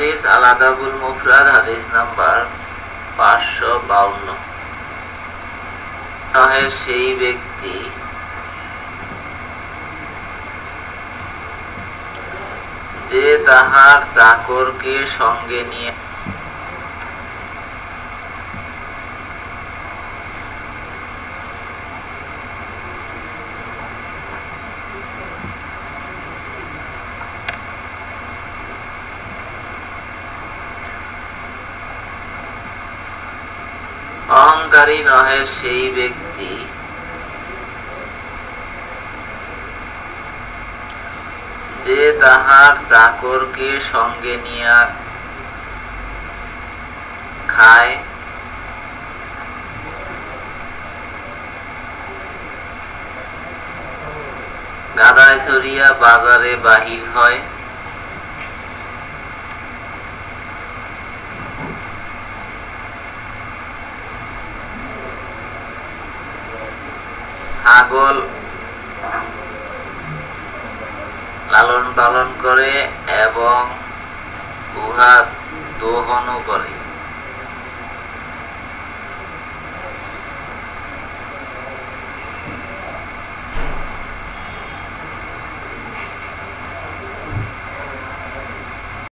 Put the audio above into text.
হাদিস আল আদাবুল মুফরাদ হাদিস নাম্বার 552। নহে সেই ব্যক্তি যে তাহার চাকরকে সঙ্গে নিয়ে অহংকারী নহে সেই ব্যক্তি যে তাহার চাকরকে সঙ্গে নিয়া খায়, গাদায় চড়িয়া বাজারে বাহির হয়, ছাগল লালন পালন করে এবং উহা দোহনও করে।